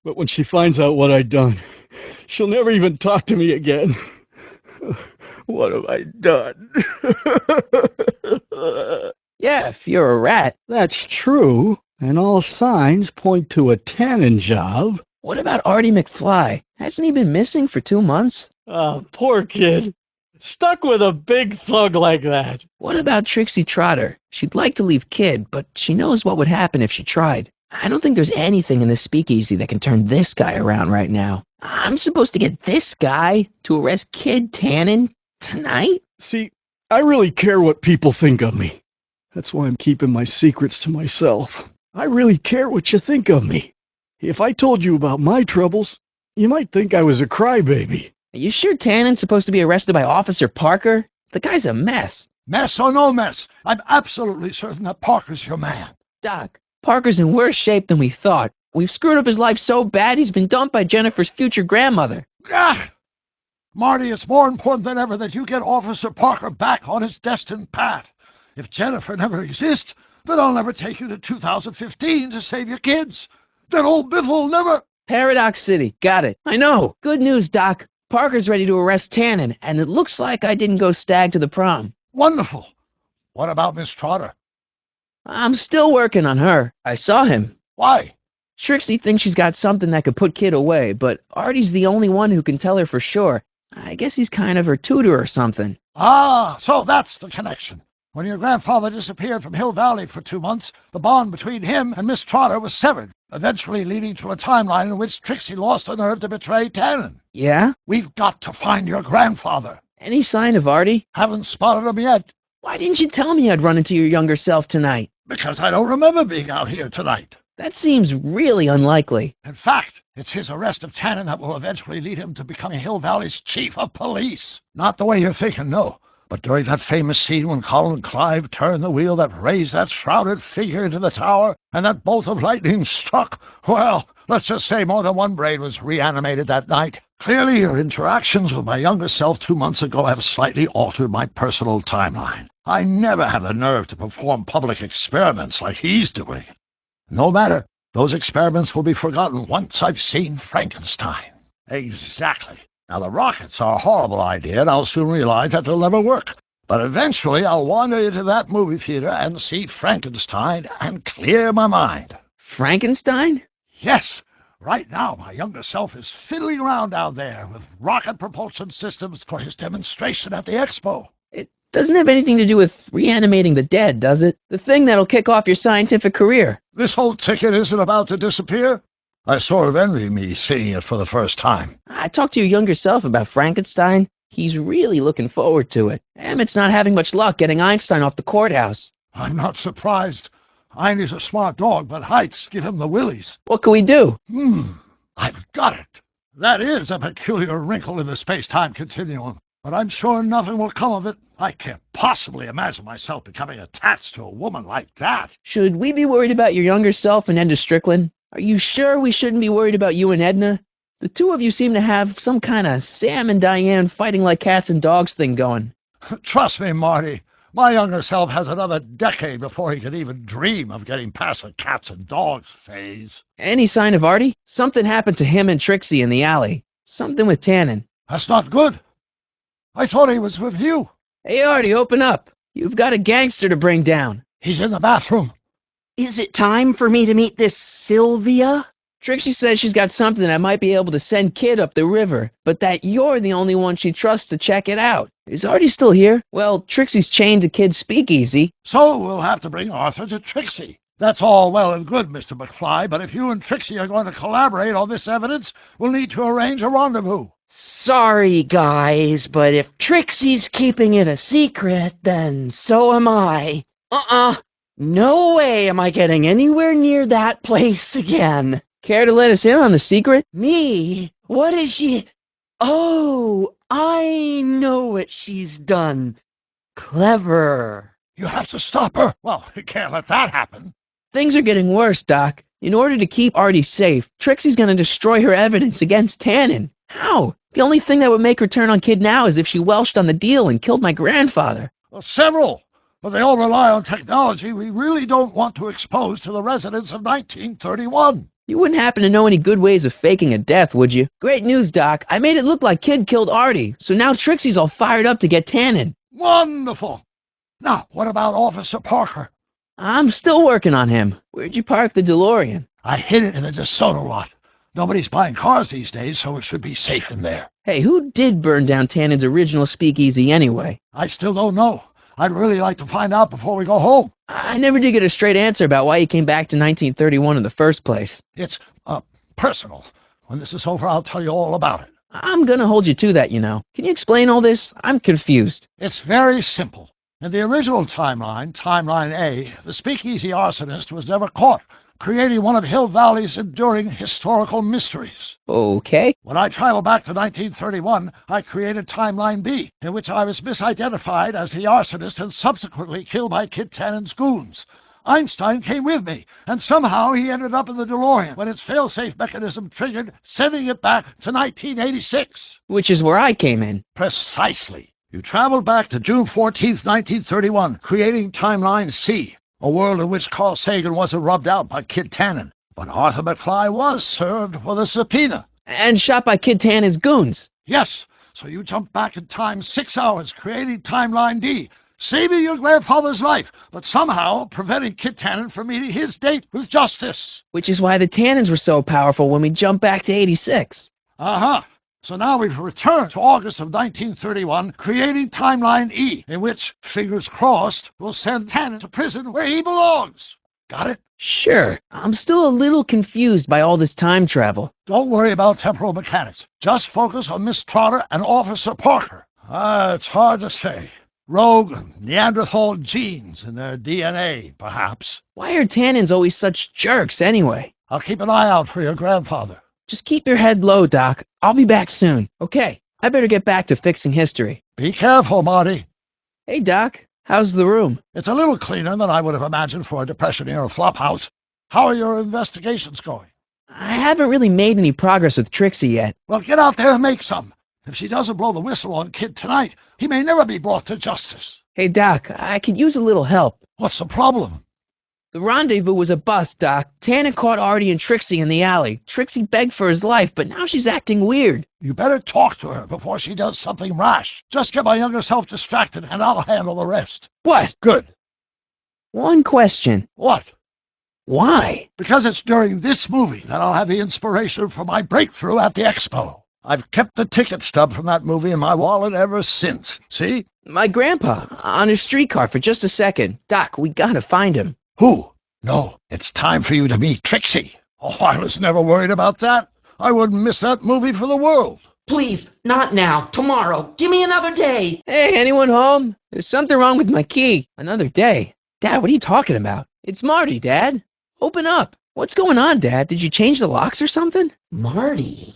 But when she finds out what I've done, she'll never even talk to me again. What have I done? Yeah, if you're a rat. That's true, and all signs point to a tannin job. What about Artie McFly? Hasn't he been missing for 2 months? Oh, poor kid. Stuck with a big thug like that. What about Trixie Trotter? She'd like to leave Kid, but she knows what would happen if she tried. I don't think there's anything in this speakeasy that can turn this guy around right now. I'm supposed to get this guy to arrest Kid Tannen tonight? See, I really care what people think of me. That's why I'm keeping my secrets to myself. I really care what you think of me. If I told you about my troubles, you might think I was a crybaby. Are you sure Tannen's supposed to be arrested by Officer Parker? The guy's a mess. Mess or no mess, I'm absolutely certain that Parker's your man. Doc, Parker's in worse shape than we thought. We've screwed up his life so bad he's been dumped by Jennifer's future grandmother. Ah! Marty, it's more important than ever that you get Officer Parker back on his destined path. If Jennifer never exists, then I'll never take you to 2015 to save your kids. Then old Biff will never... Paradox City, got it. I know. Good news, Doc. Parker's ready to arrest Tannen, and it looks like I didn't go stag to the prom. Wonderful. What about Miss Trotter? I'm still working on her. I saw him. Why? Trixie thinks she's got something that could put Kid away, but Artie's the only one who can tell her for sure. I guess he's kind of her tutor or something. Ah, so that's the connection. When your grandfather disappeared from Hill Valley for 2 months, the bond between him and Miss Trotter was severed, eventually leading to a timeline in which Trixie lost the nerve to betray Tannen. Yeah? We've got to find your grandfather. Any sign of Artie? Haven't spotted him yet, Why didn't you tell me I'd run into your younger self tonight? because I don't remember being out here tonight. That seems really unlikely. In fact, it's his arrest of Tannen that will eventually lead him to becoming Hill Valley's chief of police. Not the way you're thinking, no. But during that famous scene when Colin Clive turned the wheel that raised that shrouded figure into the tower, and that bolt of lightning struck, well, let's just say more than one brain was reanimated that night. Clearly, your interactions with my younger self 2 months ago have slightly altered my personal timeline. I never had the nerve to perform public experiments like he's doing. No matter, those experiments will be forgotten once I've seen Frankenstein. Exactly. Now, the rockets are a horrible idea, and I'll soon realize that they'll never work. But eventually, I'll wander into that movie theater and see Frankenstein and clear my mind. Frankenstein? Yes, right now my younger self is fiddling around down there with rocket propulsion systems for his demonstration at the expo. It doesn't have anything to do with reanimating the dead, does it? The thing that'll kick off your scientific career. This whole ticket isn't about to disappear. I sort of envy me seeing it for the first time. I talked to your younger self about Frankenstein. He's really looking forward to it. Emmett's not having much luck getting Einstein off the courthouse. I'm not surprised. Einstein's a smart dog, but heights give him the willies. What can we do? I've got it. That is a peculiar wrinkle in the space-time continuum, but I'm sure nothing will come of it. I can't possibly imagine myself becoming attached to a woman like that. Should we be worried about your younger self and Edna Strickland? Are you sure we shouldn't be worried about you and Edna? The two of you seem to have some kind of Sam and Diane fighting like cats and dogs thing going. Trust me, Marty. My younger self has another decade before he could even dream of getting past the cats and dogs phase. Any sign of Artie? Something happened to him and Trixie in the alley. Something with Tannen. That's not good. I thought he was with you. Hey, Artie, open up. You've got a gangster to bring down. He's in the bathroom. Is it time for me to meet this Sylvia? Trixie says she's got something that might be able to send Kid up the river, but that you're the only one she trusts to check it out. Is Artie still here? Well, Trixie's chained to Kid's speakeasy. So we'll have to bring Arthur to Trixie. That's all well and good, Mr. McFly, but if you and Trixie are going to collaborate on this evidence, we'll need to arrange a rendezvous. Sorry, guys, but if Trixie's keeping it a secret, then so am I. No way am I getting anywhere near that place again. Care to let us in on the secret? Me? What is she? Oh, I know what she's done. Clever. You have to stop her. Well, you can't let that happen. Things are getting worse, Doc. In order to keep Artie safe, Trixie's gonna destroy her evidence against Tannen. How? The only thing that would make her turn on Kid now is if she welched on the deal and killed my grandfather. Well, several, but they all rely on technology we really don't want to expose to the residents of 1931. You wouldn't happen to know any good ways of faking a death, would you? Great news, Doc. I made it look like Kid killed Artie, so now Trixie's all fired up to get Tannen. Wonderful. Now, what about Officer Parker? I'm still working on him. Where'd you park the DeLorean? I hid it in the DeSoto lot. Nobody's buying cars these days, so it should be safe in there. Hey, who did burn down Tannen's original speakeasy anyway? I still don't know. I'd really like to find out before we go home. I never did get a straight answer about why he came back to 1931 in the first place. It's, personal. When this is over, I'll tell you all about it. I'm gonna hold you to that, you know. Can you explain all this? I'm confused. It's very simple. In the original timeline, Timeline A, the speakeasy arsonist was never caught, creating one of Hill Valley's enduring historical mysteries. Okay. When I traveled back to 1931, I created Timeline B, in which I was misidentified as the arsonist and subsequently killed by Kid Tannen's goons. Einstein came with me, and somehow he ended up in the DeLorean when its fail-safe mechanism triggered, sending it back to 1986. Which is where I came in. Precisely. You traveled back to June 14th, 1931, creating Timeline C, a world in which Carl Sagan wasn't rubbed out by Kid Tannen, but Arthur McFly was served with a subpoena. And shot by Kid Tannen's goons. Yes, so you jumped back in time 6 hours, creating Timeline D, saving your grandfather's life, but somehow preventing Kid Tannen from meeting his date with justice. Which is why the Tannens were so powerful when we jumped back to 86. Uh-huh. So now we've returned to August of 1931, creating Timeline E, in which, fingers crossed, we'll send Tannen to prison where he belongs. Got it? Sure. I'm still a little confused by all this time travel. Don't worry about temporal mechanics. Just focus on Miss Trotter and Officer Parker. It's hard to say. Rogue Neanderthal genes in their DNA, perhaps. Why are Tannens always such jerks anyway? I'll keep an eye out for your grandfather. Just keep your head low, Doc. I'll be back soon. Okay, I better get back to fixing history. Be careful, Marty. Hey, Doc. How's the room? It's a little cleaner than I would have imagined for a Depression-era flophouse. How are your investigations going? I haven't really made any progress with Trixie yet. Well, get out there and make some. If she doesn't blow the whistle on Kid tonight, he may never be brought to justice. Hey, Doc, I could use a little help. What's the problem? The rendezvous was a bust, Doc. Tannen caught Artie and Trixie in the alley. Trixie begged for his life, but now she's acting weird. You better talk to her before she does something rash. Just get my younger self distracted, and I'll handle the rest. What? Good. One question. What? Why? Because it's during this movie that I'll have the inspiration for my breakthrough at the expo. I've kept the ticket stub from that movie in my wallet ever since. See? My grandpa, on his streetcar for just a second. Doc, we gotta find him. Who? No, it's time for you to meet Trixie. Oh, I was never worried about that. I wouldn't miss that movie for the world. Please, not now. Tomorrow. Give me another day. Hey, anyone home? There's something wrong with my key. Another day. Dad, what are you talking about? It's Marty, Dad. Open up. What's going on, Dad? Did you change the locks or something? Marty?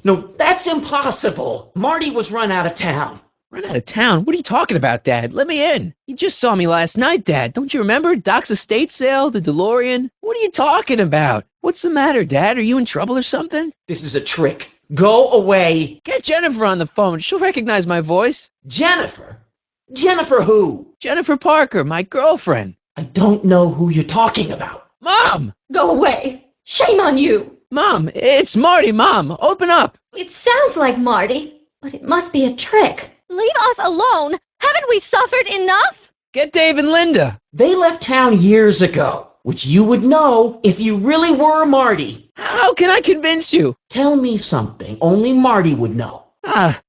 No, that's impossible. Marty was run out of town. Run out of town? What are you talking about, Dad? Let me in. You just saw me last night, Dad. Don't you remember? Doc's estate sale, the DeLorean. What are you talking about? What's the matter, Dad? Are you in trouble or something? This is a trick. Go away. Get Jennifer on the phone. She'll recognize my voice. Jennifer? Jennifer who? Jennifer Parker, my girlfriend. I don't know who you're talking about. Mom! Go away. Shame on you. Mom, it's Marty, Mom. Open up. It sounds like Marty, but it must be a trick. Leave us alone! Haven't we suffered enough? Get Dave and Linda. They left town years ago, which you would know if you really were Marty. How can I convince you? Tell me something only Marty would know.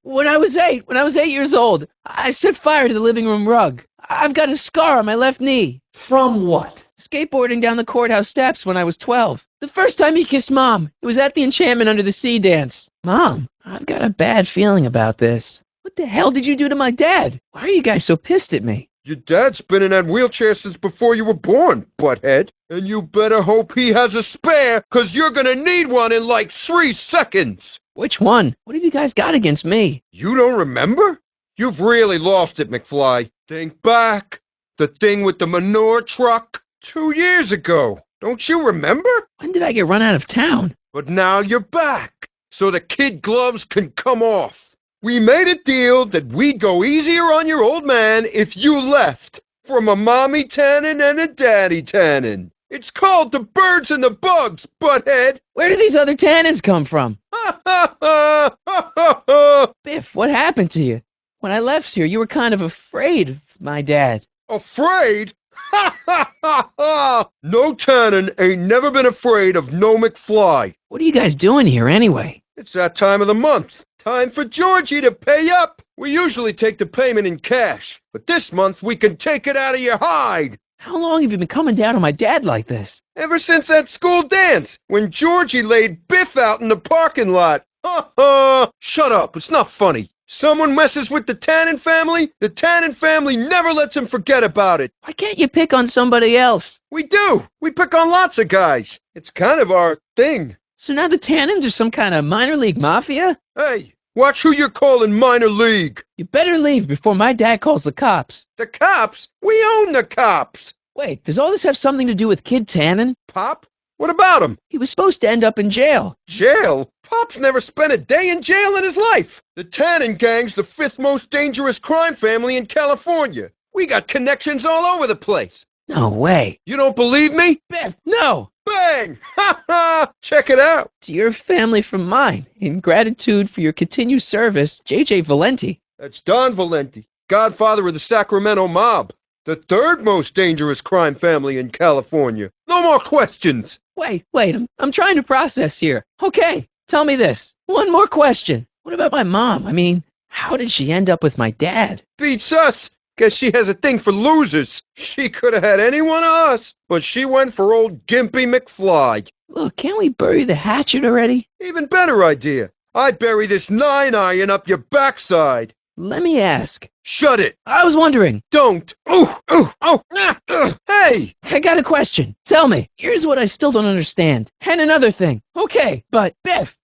When I was 8 years old, I set fire to the living room rug. I've got a scar on my left knee. From what? Skateboarding down the courthouse steps when I was 12. The first time he kissed Mom, it was at the Enchantment Under the Sea dance. Mom, I've got a bad feeling about this. What the hell did you do to my dad? Why are you guys so pissed at me? Your dad's been in that wheelchair since before you were born, butthead. And you better hope he has a spare, 'cause you're gonna need one in like 3 seconds. Which one? What have you guys got against me? You don't remember? You've really lost it, McFly. Think back. The thing with the manure truck 2 years ago. Don't you remember? When did I get run out of town? But now you're back, so the kid gloves can come off. We made a deal that we'd go easier on your old man if you left, from a mommy Tannen and a daddy Tannen. It's called The Birds and the Bugs, butthead! Where do these other tannins come from? Ha ha ha! Ha ha ha! Biff, what happened to you? When I left here, you were kind of afraid of my dad. Afraid? Ha ha ha ha! No tannin ain't never been afraid of no McFly. What are you guys doing here anyway? It's that time of the month. Time for Georgie to pay up. We usually take the payment in cash, but this month we can take it out of your hide. How long have you been coming down on my dad like this? Ever since that school dance, when Georgie laid Biff out in the parking lot. Ha ha! Shut up, it's not funny. Someone messes with the Tannen family never lets him forget about it. Why can't you pick on somebody else? We do. We pick on lots of guys. It's kind of our thing. So now the Tannins are some kind of minor league mafia? Hey, watch who you're calling minor league. You better leave before my dad calls the cops. The cops? We own the cops. Wait, does all this have something to do with Kid Tannen? Pop? What about him? He was supposed to end up in jail. Jail? Pop's never spent a day in jail in his life. The Tannen gang's the 5th most dangerous crime family in California. We got connections all over the place. No way. You don't believe me? Biff, no! Bang! Ha ha! Check it out. It's your family from mine. In gratitude for your continued service, J.J. Valenti. That's Don Valenti, godfather of the Sacramento mob. The 3rd most dangerous crime family in California. No more questions. Wait, I'm trying to process here. Okay, tell me this. One more question. What about my mom? I mean, how did she end up with my dad? Beats us. Guess she has a thing for losers. She could have had any one of us, but she went for old Gimpy McFly. Look, can't we bury the hatchet already? Even better idea. I bury this 9-iron up your backside. Let me ask. Shut it. I was wondering. Don't. Hey! I got a question. Tell me. Here's what I still don't understand. And another thing. Okay, but Biff.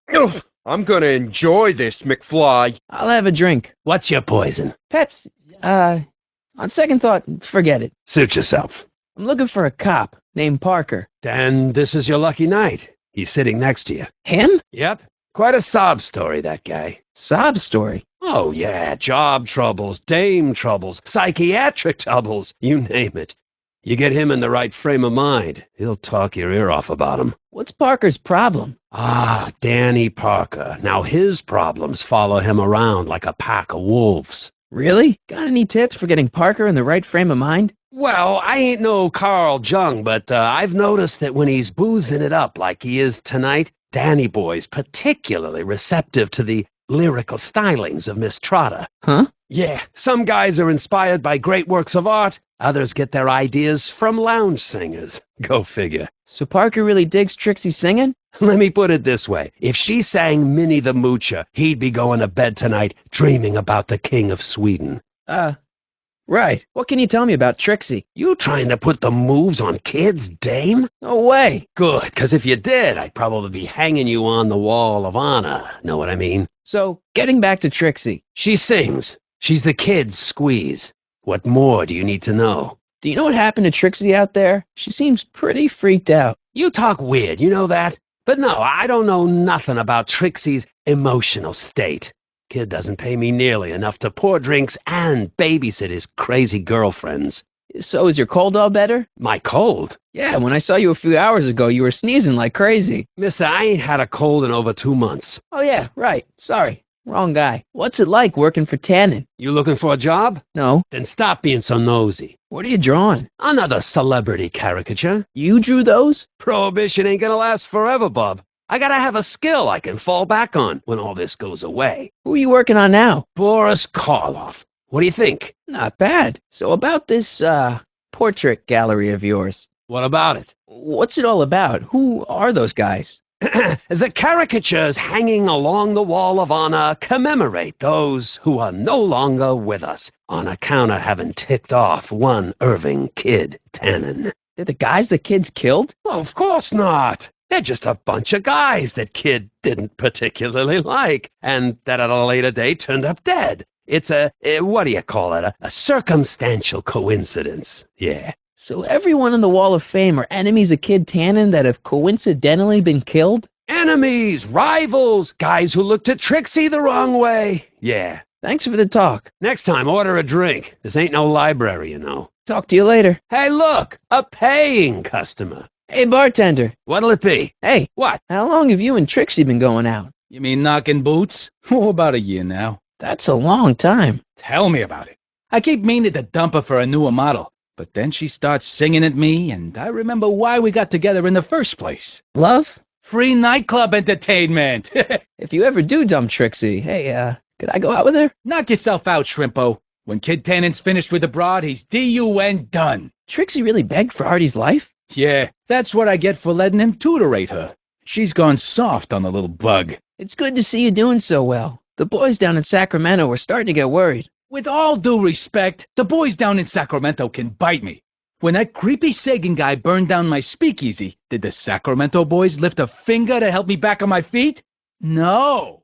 I'm gonna enjoy this, McFly. I'll have a drink. What's your poison? Pepsi. On second thought, forget it. Suit yourself. I'm looking for a cop named Parker. Then this is your lucky night. He's sitting next to you. Him? Yep. Quite a sob story, that guy. Sob story. Oh, yeah. Job troubles, dame troubles, psychiatric troubles, you name it. You get him in the right frame of mind, he'll talk your ear off about him. What's Parker's problem? Ah, Danny Parker. Now his problems follow him around like a pack of wolves. Really? Got any tips for getting Parker in the right frame of mind? Well, I ain't no Carl Jung, but I've noticed that when he's boozing it up like he is tonight, Danny Boy's particularly receptive to the lyrical stylings of Miss Trotter. Huh? Yeah, some guys are inspired by great works of art. Others get their ideas from lounge singers. Go figure. So Parker really digs Trixie singing? Let me put it this way. If she sang Minnie the Moocher, he'd be going to bed tonight dreaming about the King of Sweden. Right. What can you tell me about Trixie? You trying to put the moves on kids, dame? No way. Good, because if you did, I'd probably be hanging you on the wall of honor. Know what I mean? So, getting back to Trixie. She sings. She's the kid's squeeze. What more do you need to know? Do you know what happened to Trixie out there? She seems pretty freaked out. You talk weird, you know that? But no, I don't know nothing about Trixie's emotional state. Kid doesn't pay me nearly enough to pour drinks and babysit his crazy girlfriends. So is your cold all better? My cold? Yeah, when I saw you a few hours ago, you were sneezing like crazy. Mister, I ain't had a cold in over 2 months. Oh yeah, right. Sorry. Wrong guy. What's it like working for Tannen? You looking for a job? No. Then stop being so nosy. What are you drawing? Another celebrity caricature. You drew those? Prohibition ain't gonna last forever, bub. I gotta have a skill I can fall back on when all this goes away. Who are you working on now? Boris Karloff. What do you think? Not bad. So about this, portrait gallery of yours. What about it? What's it all about? Who are those guys? The caricatures hanging along the wall of honor commemorate those who are no longer with us on account of having ticked off one Irving Kid Tannen. They're the guys the kids killed? Well, of course not. They're just a bunch of guys that Kid didn't particularly like, and that at a later date turned up dead. It's what do you call it, a circumstantial coincidence, yeah. So everyone in the Wall of Fame are enemies of Kid Tannen that have coincidentally been killed? Enemies, rivals, guys who looked at Trixie the wrong way, yeah. Thanks for the talk. Next time, order a drink. This ain't no library, you know. Talk to you later. Hey, look, a paying customer. Hey, bartender. What'll it be? Hey, What? how long have you and Trixie been going out? You mean knocking boots? Oh, about a year now. That's a long time. Tell me about it. I keep meaning to dump her for a newer model, but then she starts singing at me, and I remember why we got together in the first place. Love? Free nightclub entertainment. If you ever do dump Trixie, hey, could I go out with her? Knock yourself out, Shrimpo. When Kid Tannen's finished with the broad, he's D-U-N done. Trixie really begged for Artie's life? Yeah, that's what I get for letting him tutorate her. She's gone soft on the little bug. It's good to see you doing so well. The boys down in Sacramento were starting to get worried. With all due respect, the boys down in Sacramento can bite me. When that creepy Sagan guy burned down my speakeasy, did the Sacramento boys lift a finger to help me back on my feet? No.